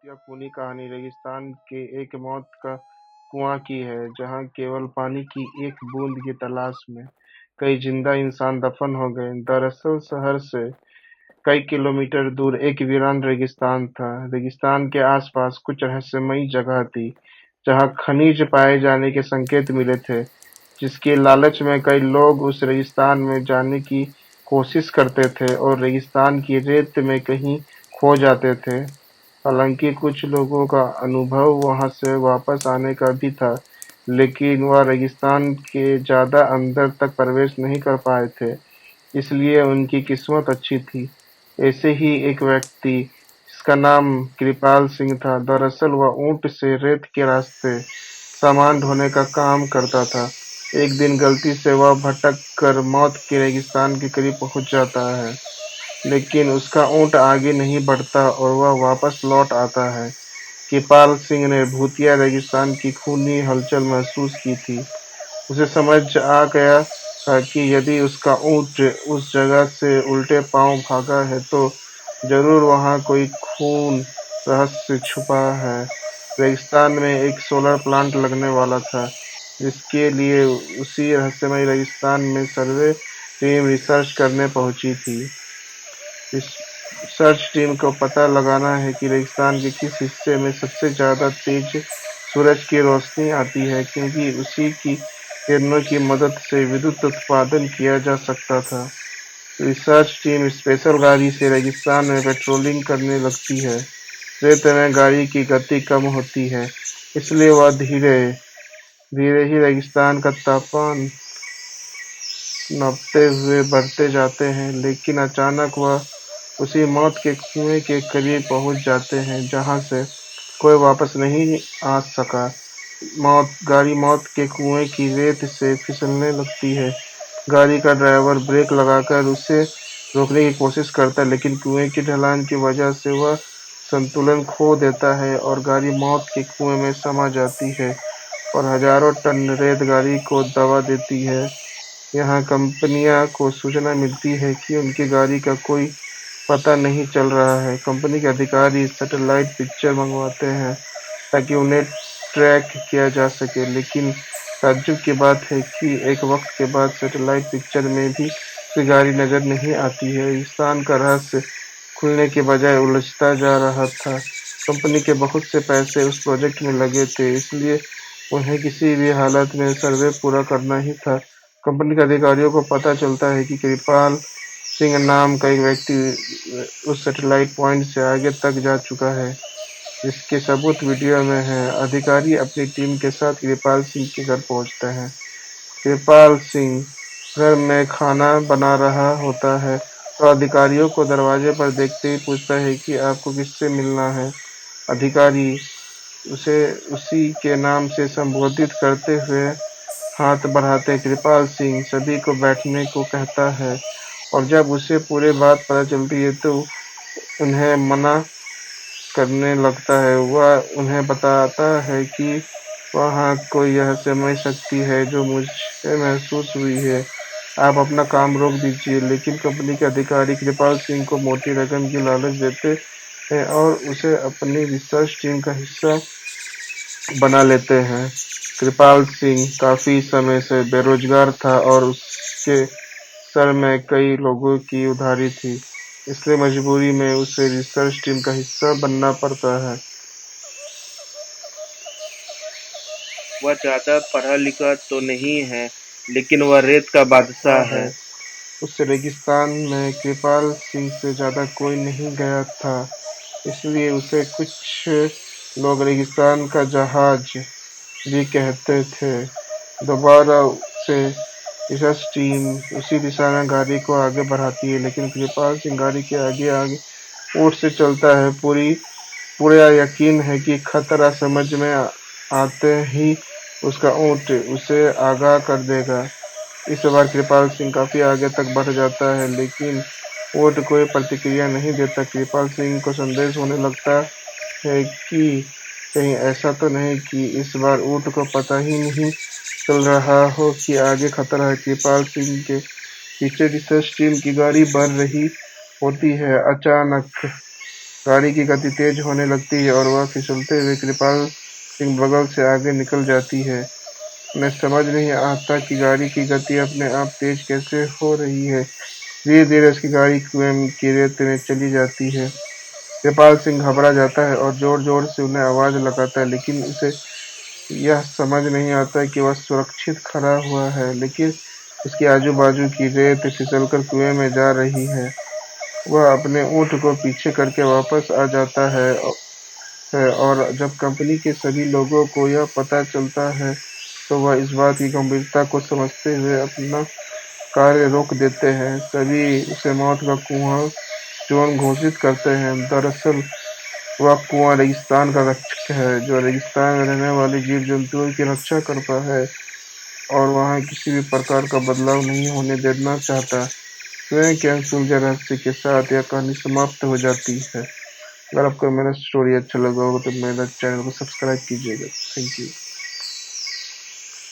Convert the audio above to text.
यह खूनी कहानी रेगिस्तान के एक मौत का कुआं की है, जहां केवल पानी की एक बूंद की तलाश में कई जिंदा इंसान दफन हो गए। दरअसल शहर से कई किलोमीटर दूर एक वीरान रेगिस्तान था। रेगिस्तान के आसपास कुछ रहस्यमयी जगह थी, जहां खनिज पाए जाने के संकेत मिले थे, जिसके लालच में कई लोग उस रेगिस्तान में जाने की कोशिश करते थे और रेगिस्तान की रेत में कहीं खो जाते थे। हालांकि कुछ लोगों का अनुभव वहां से वापस आने का भी था, लेकिन वह रेगिस्तान के ज्यादा अंदर तक प्रवेश नहीं कर पाए थे, इसलिए उनकी किस्मत अच्छी थी। ऐसे ही एक व्यक्ति, जिसका नाम कृपाल सिंह था, दरअसल वह ऊंट से रेत के रास्ते सामान ढोने का काम करता था। एक दिन गलती से वह भटक कर मौत के रेगिस्तान के करीब पहुंच जाता है, लेकिन उसका ऊंट आगे नहीं बढ़ता और वह वापस लौट आता है। कृपाल सिंह ने भूतिया रेगिस्तान की खूनी हलचल महसूस की थी। उसे समझ आ गया था कि यदि उसका ऊंट उस जगह से उल्टे पांव भागा है, तो जरूर वहां कोई खून रहस्य छुपा है। रेगिस्तान में एक सोलर प्लांट लगने वाला था, जिसके लिए उसी रहस्यमय रेगिस्तान में सर्वे टीम रिसर्च करने पहुंची थी। सर्च टीम को पता लगाना है कि रेगिस्तान के किस हिस्से में सबसे ज्यादा तेज सूरज की रोशनी आती है, क्योंकि उसी की किरणों की मदद से विद्युत उत्पादन किया जा सकता था। रिसर्च टीम स्पेशल गाड़ी से रेगिस्तान में पेट्रोलिंग करने लगती है। रेत में गाड़ी की गति कम होती है, इसलिए वह धीरे धीरे ही रेगिस्तान का तापमान नापते हुए बढ़ते जाते हैं, लेकिन अचानक वह उसी मौत के कुएं के करीब पहुंच जाते हैं, जहां से कोई वापस नहीं आ सका। गाड़ी मौत के कुएं की रेत से फिसलने लगती है। गाड़ी का ड्राइवर ब्रेक लगाकर उसे रोकने की कोशिश करता है, लेकिन कुएं की ढलान की वजह से वह संतुलन खो देता है और गाड़ी मौत के कुएं में समा जाती है और हजारों टन रेत गाड़ी को दबा देती है। यहाँ कंपनियां को सूचना मिलती है कि उनकी गाड़ी का कोई पता नहीं चल रहा है। कंपनी के अधिकारी सैटेलाइट पिक्चर मंगवाते हैं ताकि उन्हें ट्रैक किया जा सके, लेकिन ताज्जुब की बात है कि एक वक्त के बाद सैटेलाइट पिक्चर में भी उसकी गाड़ी नजर नहीं आती है। रेगिस्तान का रहस्य खुलने के बजाय उलझता जा रहा था। कंपनी के बहुत से पैसे उस प्रोजेक्ट में लगे थे, इसलिए उन्हें किसी भी हालत में सर्वे पूरा करना ही था। कंपनी के अधिकारियों को पता चलता है कि कृपाल सिंह नाम का एक व्यक्ति उस सैटेलाइट पॉइंट से आगे तक जा चुका है, जिसके सबूत वीडियो में हैं। अधिकारी अपनी टीम के साथ कृपाल सिंह के घर पहुंचते हैं। कृपाल सिंह घर में खाना बना रहा होता है, तो अधिकारियों को दरवाजे पर देखते ही पूछता है कि आपको किससे मिलना है। अधिकारी उसे उसी के नाम से संबोधित करते हुए हाथ बढ़ाते कृपाल सिंह सभी को बैठने को कहता है, और जब उसे पूरी बात पता चलती है तो उन्हें मना करने लगता है। वह उन्हें बताता है कि वहाँ कोई रहस्यमय शक्ति है जो मुझे महसूस हुई है। आप अपना काम रोक दीजिए। लेकिन कंपनी के अधिकारी कृपाल सिंह को मोटी रकम की लालच देते हैं और उसे अपनी रिसर्च टीम का हिस्सा बना लेते हैं। कृपाल सिंह काफी समय से बेरोजगार था और उसके सर में कई लोगों की उधारी थी, इसलिए मजबूरी में उसे रिसर्च टीम का हिस्सा बनना पड़ता है। वह ज्यादा पढ़ा लिखा तो नहीं है, लेकिन वह रेत का बादशाह है है। उस रेगिस्तान में कृपाल सिंह से ज्यादा कोई नहीं गया था, इसलिए उसे कुछ लोग रेगिस्तान का जहाज भी कहते थे। दोबारा से रिसर्च टीम उसी दिशा में गाड़ी को आगे बढ़ाती है, लेकिन कृपाल सिंह गाड़ी के आगे आगे ऊंट से चलता है। पूरा यकीन है कि खतरा समझ में आते ही उसका ऊंट उसे आगाह कर देगा। इस बार कृपाल सिंह काफी आगे तक बढ़ जाता है, लेकिन ऊंट कोई प्रतिक्रिया नहीं देता। कृपाल सिंह को संदेह होने लगता है कि कहीं ऐसा तो नहीं कि इस बार ऊंट को पता ही नहीं चल रहा हो कि आगे खतरा है। कृपाल सिंह के पीछे रिसर्च टीम की गाड़ी बढ़ रही होती है। अचानक गाड़ी की गति तेज होने लगती है और वह फिसलते हुए कृपाल सिंह बगल से आगे निकल जाती है। उन्हें समझ नहीं आता कि गाड़ी की गति अपने आप तेज कैसे हो रही है। धीरे-धीरे उसकी गाड़ी कुएं की रेत में चली जाती है। कृपाल सिंह घबरा जाता है और जोर-जोर से उन्हें आवाज़ लगाता है, लेकिन उसे यह समझ नहीं आता कि वह सुरक्षित खड़ा हुआ है, लेकिन उसके आजू-बाजू की रेत फिसलकर कुएं में जा रही है। वह अपने ऊँट को पीछे करके वापस आ जाता है और जब कंपनी के सभी लोगों को यह पता चलता है, तो वह इस बात की गंभीरता को समझते हुए अपना कार्य रोक देते हैं। सभी उसे मौत का कुआँ चोर घोषित करते हैं। दरअसल वह कुआँ रेगिस्तान का रक्षक है, जो रेगिस्तान में रहने वाले जीव-जंतुओं की रक्षा करता है और वहाँ किसी भी प्रकार का बदलाव नहीं होने देना चाहता। स्वयं के अनसुलझे रहस्य के साथ यह कहानी समाप्त हो जाती है। अगर आपको मेरा स्टोरी अच्छा लगा हो तो मेरा चैनल को सब्सक्राइब कीजिएगा। Thank you.